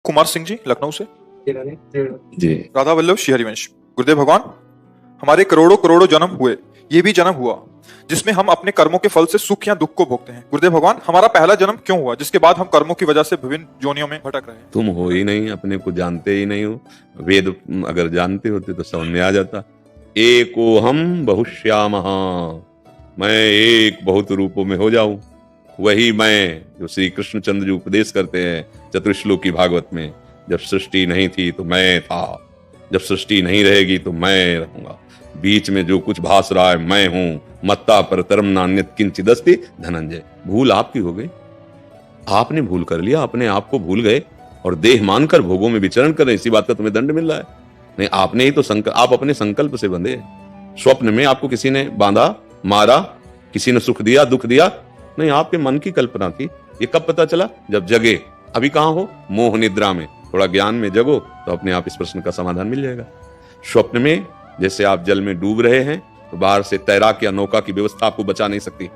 कुमार सिंह जी लखनऊ से। जी राधा वल्लभ श्री हरिवंश। गुरुदेव भगवान, हमारे करोड़ों करोड़ों जन्म हुए, ये भी जन्म हुआ जिसमें हम अपने कर्मों के फल से सुख या दुख को भोगते हैं। गुरुदेव भगवान, हमारा पहला जन्म क्यों हुआ जिसके बाद हम कर्मों की वजह से विभिन्न जोनियों में भटक रहे हैं? तुम हो ही नहीं, अपने को जानते ही नहीं हो। वेद अगर जानते होते तो समझ में आ जाता। एको हम बहुश्यामः, मैं एक बहुत रूपों में हो जाऊं। वही मैं जो श्री कृष्णचंद्र जी उपदेश करते हैं चतुश्लोकी भागवत में, जब सृष्टि नहीं थी तो मैं था, जब सृष्टि नहीं रहेगी तो मैं रहूंगा, बीच में जो कुछ भास रहा है मैं हूं, मत्ता परतरम नान्यत् किंचिदस्ति धनंजय। भूल आपकी हो गई, आपने भूल कर लिया, अपने आप को भूल गए और देह मानकर भोगों में विचरण कर रहे। इसी बात का तुम्हें दंड मिल रहा है। नहीं, आपने ही तो आप अपने संकल्प से बंधे। स्वप्न में आपको किसी ने बांधा, मारा, किसी ने सुख दिया, दुख दिया? नहीं, आपके मन की कल्पना थी। ये कब पता चला? जब जगे। अभी कहां हो? मोह निद्रा में। थोड़ा ज्ञान में जगो तो अपने आप इस प्रश्न का समाधान मिल जाएगा। स्वप्न में जैसे आप जल में डूब रहे हैं तो बाहर से तैराक या नौका की व्यवस्था आपको बचा नहीं सकती।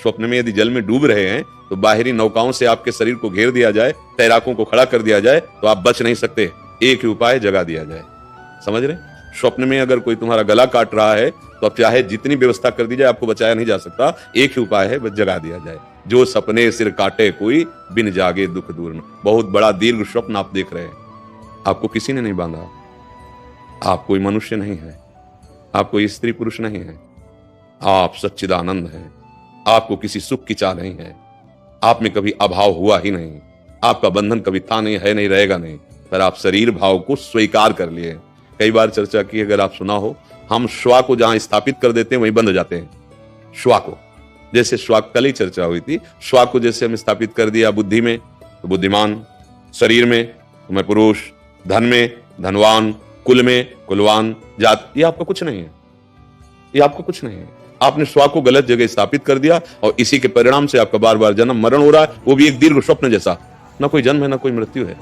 स्वप्न में यदि जल में डूब रहे हैं तो बाहरी नौकाओं से आपके शरीर को घेर दिया जाए, तैराकों को खड़ा कर दिया जाए तो आप बच नहीं सकते। एक ही उपाय, जगा दिया जाए। समझ रहे? स्वप्न में अगर कोई तुम्हारा गला काट रहा है तो अब चाहे जितनी व्यवस्था कर दी जाए आपको बचाया नहीं जा सकता। एक ही उपाय है, बस जगा दिया जाए। जो सपने सिर काटे कोई, बिन जागे दुख दूर न। बहुत बड़ा दीर्घ स्वप्न आप देख रहे हैं, आपको किसी ने नहीं बांधा। आप कोई मनुष्य नहीं है, आप कोई स्त्री पुरुष नहीं है, आप सच्चिदानंद हैं। आपको किसी सुख की चाह नहीं है, आप में कभी अभाव हुआ ही नहीं, आपका बंधन कभी था नहीं, है नहीं, रहेगा नहीं, पर आप शरीर भाव को स्वीकार कर लिए। कई बार चर्चा की, अगर आप सुना हो, हम श्वा को जहां स्थापित कर देते हैं वहीं बंध जाते हैं। श्वा को, जैसे श्वा, कल ही चर्चा हुई थी, श्वा को जैसे हम स्थापित कर दिया बुद्धि में तो बुद्धिमान, शरीर में तो मैं पुरुष, धन में धनवान, कुल में कुलवान, जात, ये आपका कुछ नहीं है, ये आपका कुछ नहीं है। आपने श्वा को गलत जगह स्थापित कर दिया और इसी के परिणाम से आपका बार बार जन्म मरण हो रहा है, वो भी एक दीर्घ स्वप्न जैसा। ना कोई जन्म है, ना कोई मृत्यु है,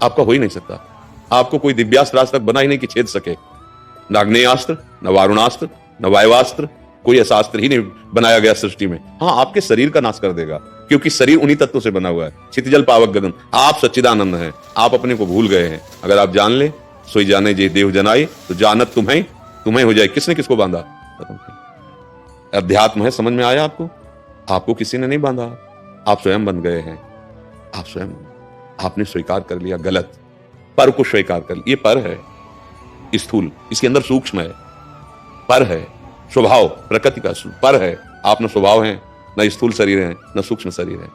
आपका हो ही नहीं सकता। आपको कोई दिव्यास्त्र आज तक बना ही नहीं कि छेद सके। न आग्नेयास्त्र, न वारुणास्त्र, न वायवास्त्र, कोई ऐसा अस्त्र ही नहीं बनाया गया सृष्टि में। हाँ, आपके शरीर का नाश कर देगा, क्योंकि शरीर उन्हीं तत्वों से बना हुआ है। क्षितिजल पावक गगन, आप सच्चिदानंद हैं, आप अपने को भूल गए हैं। अगर आप जान ले, सोई जाने जे देव जनाई, तो जानत तुम्हें हो जाए। किसने किसको बांधा? अध्यात्म है, समझ में आया आपको? आपको किसी ने नहीं बांधा, आप स्वयं बन गए हैं। आप स्वयं, आपने स्वीकार कर लिया गलत, पर को स्वीकार कर लिया। ये पर है स्थूल, इसके अंदर सूक्ष्म है। पर है स्वभाव, प्रकृति का पर है। आप न स्वभाव हैं, न स्थूल शरीर है, न सूक्ष्म शरीर है।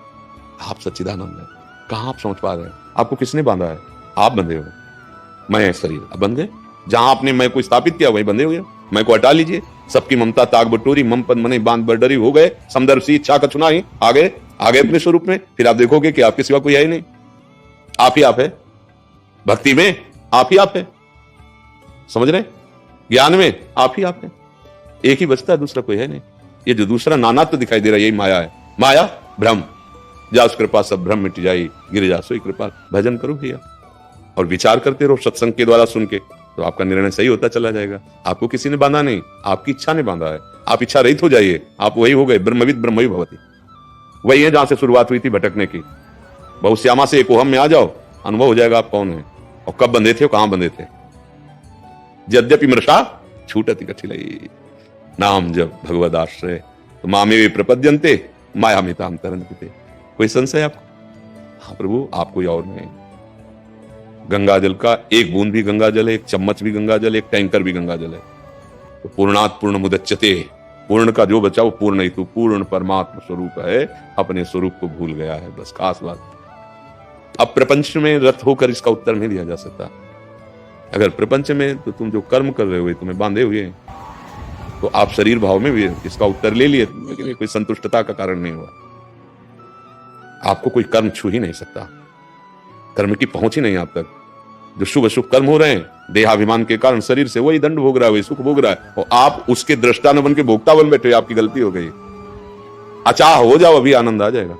आप सच्चिदानंद है। कहां आप समझ पा रहे हैं? आपको किसने बांधा है? आप बंधे हो। मैं शरीर, अब बंध गए। जहां आपने मैं को स्थापित किया वहीं बंधे हुए। मैं को हटा लीजिए। सबकी ममता ताग बटोरी, मम पद मने बांध बरडरी हो गए। समदर्भ सी इच्छा का चुना ही आ गए अपने स्वरूप में। फिर आप देखोगे कि आपके सिवा कोई है ही नहीं, आप ही आप है। भक्ति में आप ही आप है, समझ रहे? ज्ञान में आप ही आप है। एक ही बचता है, दूसरा कोई है नहीं। ये जो दूसरा नानात्व दिखाई दे रहा है, यही माया है। माया भ्रम, जा उस कृपा सब भ्रम मिट जाई, गिर जा सोई कृपा। भजन करो भैया और विचार करते रहो सत्संग के द्वारा सुन के, तो आपका निर्णय सही होता चला जाएगा। आपको किसी ने बांधा नहीं, आपकी इच्छा ने बांधा है। आप इच्छा रहित हो जाइए, आप वही हो गए। ब्रह्मविद ब्रह्मवि भवति, वही है जहां से शुरुआत हुई थी भटकने की। बहुश्यामा से एकोहम में आ जाओ, अनुभव हो जाएगा आप कौन है और कब बंधे थे और कहां बंधे थे। यद्यपि मृषा छूटति कठिलई, नाम जब भगवद आश्रय तो मामे प्रपद्यन्ते मायामिताम तरन्ते। कोई संशय आपको? हाँ प्रभु, आप कोई और नहीं। गंगा जल का एक बूंद भी गंगा जल है, एक चम्मच भी गंगा जल है, एक टैंकर भी गंगा जल है। तो पूर्णात् पूर्ण मुदच्यते, पूर्ण का जो बचा वो पूर्ण ही। तू पूर्ण परमात्मा स्वरूप है, अपने स्वरूप को भूल गया है, बस खास बात। अब प्रपंच में रत होकर इसका उत्तर नहीं दिया जा सकता। अगर प्रपंच में तो तुम जो कर्म कर रहे हो तुम्हें बांधे हुए हैं, तो आप शरीर भाव में भी इसका उत्तर ले लिए, लेकिन कोई संतुष्टता का कारण नहीं हुआ। आपको कोई कर्म छू ही नहीं सकता, कर्म की पहुंच ही नहीं आप तक। जो शुभ अशुभ कर्म हो रहे हैं, देहाभिमान के कारण शरीर से वही दंड भोग रहा है, वही सुख भोग रहा है, और आप उसके दृष्टा न बन के भोक्ता बन बैठे। आपकी गलती हो गई। अचाह हो जाओ, अभी आनंद आ जाएगा।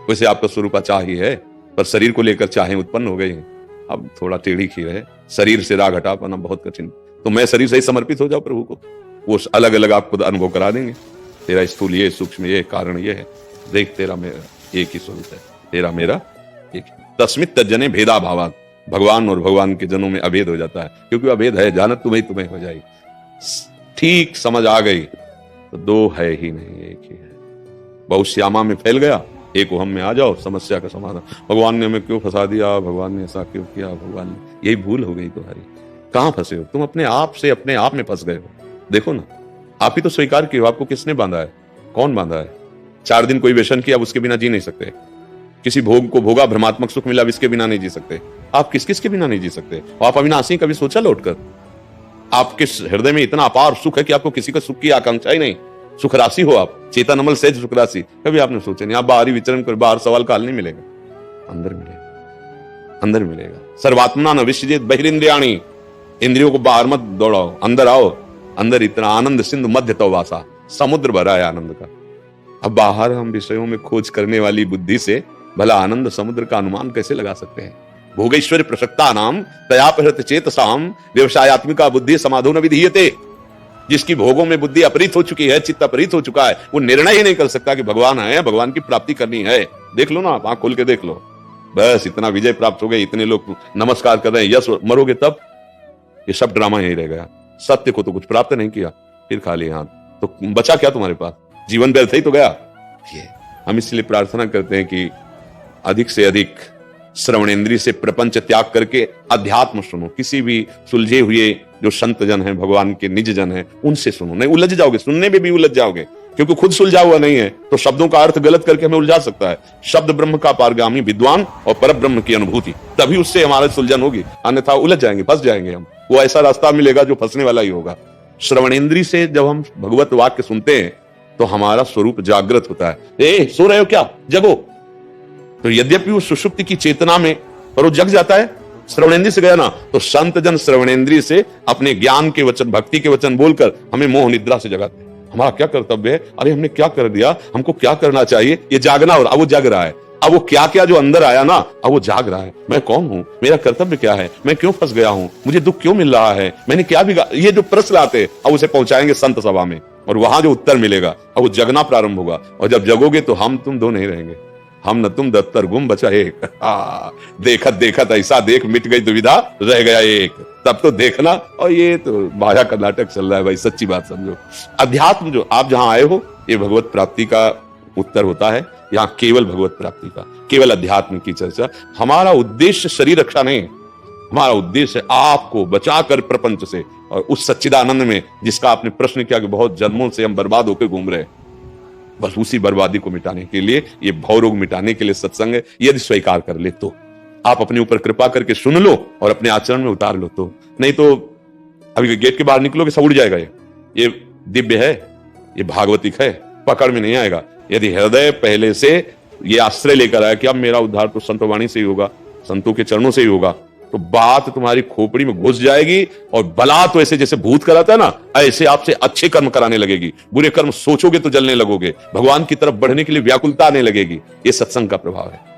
वैसे आपका स्वरूप अचाह ही है, पर शरीर को लेकर चाहें उत्पन्न हो गई हैं। अब थोड़ा टेढ़ी खीर है, शरीर से राग हटा पाना बहुत कठिन। तो मैं शरीर से ही समर्पित हो जाओ प्रभु को, वो अलग अलग आपको अनुभव करा देंगे। तेरा स्थूल ये, सूक्ष्म ये, कारण ये है। देख तेरा मेरा एक ही स्वरूप है, तेरा मेरा एक ही। तस्मित तज्जने भेदा भावात, भगवान और भगवान के जनों में अभेद हो जाता है, क्योंकि अभेद है, जानत तुम्हें तुम्हें हो जाएगी। ठीक समझ आ गई तो दो है ही नहीं, एक ही है। बहुश्यामा में फैल गया, एक हम में आ जाओ, समस्या का समाधान। भगवान ने हमें क्यों फंसा दिया, भगवान ने ऐसा क्यों किया, भगवान ने, यही भूल हो गई तुम्हारी। कहां फंसे हो तुम? अपने आप से अपने आप में फंस गए हो। देखो ना, आप ही तो स्वीकार किए हो, आपको किसने बांधा है? कौन बांधा है? 4 दिन कोई व्यसन किया, अब उसके बिना जी नहीं सकते। किसी भोग को भोगा, भ्रमात्मक सुख मिला, अब इसके बिना नहीं जी सकते। आप किस किस के बिना नहीं जी सकते? आप अविनाशी, कभी सोचा लौटकर? आपके हृदय में इतना अपार सुख है कि आपको किसी का सुख की आकांक्षा ही नहीं। सुख राशि हो आप, चेतन सहज सुख राशि, कभी आपने सोचा नहीं। आप बाहरी विचरण कर, बाहर सवाल का हल नहीं मिलेगा, अंदर मिलेगा, अंदर मिलेगा। सर्वात्मना न विश्वजित बहिरिंद्रियाणी, इंद्रियों को बाहर मत दौड़ाओ, अंदर आओ। अंदर इतना आनंद सिंधु मध्य तो वासा, समुद्र भरा है आनंद का। अब बाहर हम विषयों में खोज करने वाली बुद्धि से भला आनंद समुद्र का अनुमान कैसे लगा सकते हैं? भोगेश्वर प्रसक्ता नाम तयापहृत चेतसाम व्यवसायत्मिका बुद्धि समाधो न विधीयते। जिसकी भोगों में बुद्धि अपरित हो चुकी है, चित्त अपरित हो चुका है, वो निर्णय ही नहीं कर सकता कि भगवान है, भगवान की प्राप्ति करनी है। देख लो ना, आप आंख खोल के देख लो, बस इतना विजय प्राप्त हो गई, इतने लोग नमस्कार कर रहे हैं, यश, मरोगे तब ये सब ड्रामा यही रह गया। सत्य को तो कुछ प्राप्त नहीं किया, फिर खाली हाथ, तो बचा क्या तुम्हारे पास? जीवन व्यर्थ ही तो गया। ये हम इसलिए प्रार्थना करते हैं कि अधिक से अधिक श्रवणेंद्रिय से प्रपंच त्याग करके अध्यात्म सुनो। किसी भी सुलझे हुए जो संत जन हैं, भगवान के निज जन हैं, उनसे सुनो। नहीं उलझ जाओगे, सुनने में भी उलझ जाओगे, क्योंकि खुद सुलझा हुआ नहीं है तो शब्दों का अर्थ गलत करके हमें उलझा सकता है। शब्द ब्रह्म का पारगामी विद्वान और पर ब्रह्म की अनुभूति, तभी उससे हमारी सुलझन होगी, अन्यथा उलझ जाएंगे, फंस जाएंगे हम। वो ऐसा रास्ता मिलेगा जो फंसने वाला ही होगा। श्रवणेंद्रिय से जब हम भगवत वाक्य सुनते हैं तो हमारा स्वरूप जागृत होता है। ए, सो रहे हो क्या? जगो। तो यद्यपि वो सुषुप्ति की चेतना में, पर वो जग जाता है। श्रवणेंद्रिय से गया ना, तो संत जन श्रवणेंद्रिय से अपने ज्ञान के वचन, भक्ति के वचन बोलकर हमें मोह निद्रा से जगाते हैं। हमारा क्या कर्तव्य है? अरे हमने क्या कर दिया, हमको क्या करना चाहिए, ये जागना। और अब वो जग रहा है। अब वो क्या क्या जो अंदर आया ना, अब वो जाग रहा है। मैं कौन हूं, मेरा कर्तव्य क्या है, मैं क्यों फंस गया हूं, मुझे दुख क्यों मिल रहा है, मैंने क्या बिगाड़ा, ये जो प्रश्न आते हैं, अब उसे पहुंचाएंगे संत सभा में, और वहां जो उत्तर मिलेगा, अब वो जगना प्रारंभ होगा। और जब जगोगे तो हम तुम दो नहीं रहेंगे, हम न तुम दफ्तर गुम बचा एक। देखत देखत ऐसा देख, मिट गई दुविधा, रह गया एक। तब तो देखना। और ये तो माया का नाटक चल रहा है भाई, सच्ची बात समझो। अध्यात्म जो आप जहां आए हो, ये भगवत प्राप्ति का उत्तर होता है। यहाँ केवल भगवत प्राप्ति का, केवल अध्यात्म की चर्चा। हमारा उद्देश्य शरीर रक्षा नहीं है, हमारा उद्देश्य आपको बचाकर प्रपंच से और उस सच्चिदानंद में, जिसका आपने प्रश्न किया कि बहुत जन्मों से हम बर्बाद होकर घूम रहे हैं, बस उसी बर्बादी को मिटाने के लिए, ये भवरोग मिटाने के लिए सत्संग है। यदि स्वीकार कर ले तो आप अपने ऊपर कृपा करके सुन लो और अपने आचरण में उतार लो। तो नहीं तो अभी गेट के बाहर निकलोगे सब उड़ जाएगा। ये दिव्य है, ये भागवतिक है, पकड़ में नहीं आएगा। यदि हृदय पहले से ये आश्रय लेकर आया कि अब मेरा उद्धार तो संत वाणी से ही होगा, संतों के चरणों से ही होगा, तो बात तुम्हारी खोपड़ी में घुस जाएगी। और बला तो ऐसे जैसे भूत कराता है ना, ऐसे आपसे अच्छे कर्म कराने लगेगी। बुरे कर्म सोचोगे तो जलने लगोगे, भगवान की तरफ बढ़ने के लिए व्याकुलता आने लगेगी। ये सत्संग का प्रभाव है।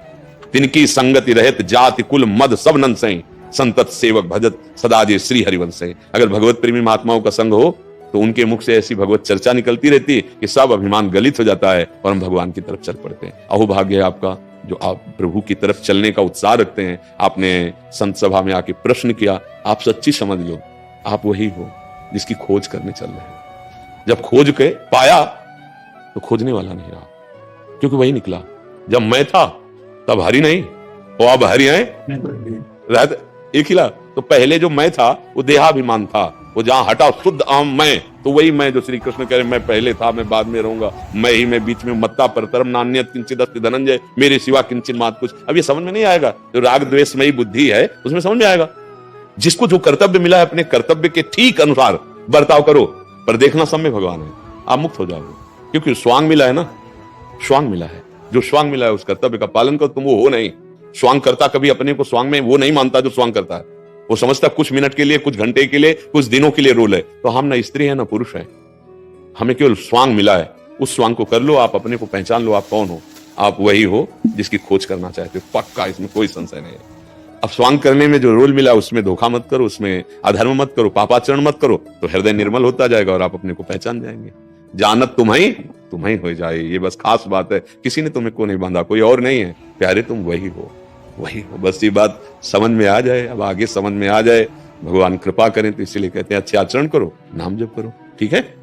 तिनकी संगति रहत जाति कुल मद सब नन सही, संतत सेवक भजत सदा जे श्री हरिवंश। अगर भगवत प्रेमी महात्माओं का संग हो तो उनके मुख से ऐसी भगवत चर्चा निकलती रहती है कि सब अभिमान गलित हो जाता है और हम भगवान की तरफ चल पड़ते हैं। अहो भाग्य है आपका जो आप प्रभु की तरफ चलने का उत्साह रखते हैं। आपने संत सभा में आके प्रश्न किया, आप सच्ची समझ लो, आप वही हो जिसकी खोज करने चल रहे हैं। जब खोज के पाया तो खोजने वाला नहीं रहा, क्योंकि वही निकला। जब मैं था तब हरि नहीं, और अब हरि है एक ही ला। तो पहले जो मैं था वो देहाभिमान था, वो जहां हटा शुद्ध अहम मैं, तो वही मैं जो श्री कृष्ण कह रहे मैं पहले था, मैं बाद में रहूंगा, मैं ही मैं बीच में मत्ता परतरम नान्यत किंचित अस्ति धनंजय, मेरे सिवा किंचित मात कुछ। अब ये समझ में नहीं आएगा। जो राग द्वेषमयी बुद्धि है उसमें समझ में आएगा। जिसको जो कर्तव्य मिला है अपने कर्तव्य के ठीक अनुसार बर्ताव करो, पर देखना सब में भगवान है, आप मुक्त हो जाओगे। क्योंकि स्वांग मिला है ना, स्वांग मिला है, जो स्वांग मिला है उस कर्तव्य का पालन करो। तुम वो हो नहीं। स्वांग करता कभी अपने को स्वांग में वो नहीं मानता जो स्वांग करता है। वो समझता कुछ मिनट के लिए, कुछ घंटे के लिए, कुछ दिनों के लिए रोल है। तो हम ना स्त्री है ना पुरुष है, हमें केवल स्वांग मिला है। उस स्वांग को कर लो, आप अपने को पहचान लो, आप कौन हो। आप वही हो जिसकी खोज करना चाहते हो, पक्का, इसमें कोई संशय नहीं है। अब स्वांग करने में जो रोल मिला उसमें धोखा मत करो, उसमें अधर्म मत करो, पापाचरण मत करो, तो हृदय निर्मल होता जाएगा और आप अपने को पहचान जाएंगे। जानत तुम्हें हो जाए, ये बस खास बात है। किसी ने तुम्हें को नहीं बांधा, कोई और नहीं है, प्यारे तुम वही हो वही बस ये बात समझ में आ जाए, अब आगे समझ में आ जाए, भगवान कृपा करें, तो इसीलिए कहते हैं अच्छे आचरण करो, नाम जप करो। ठीक है।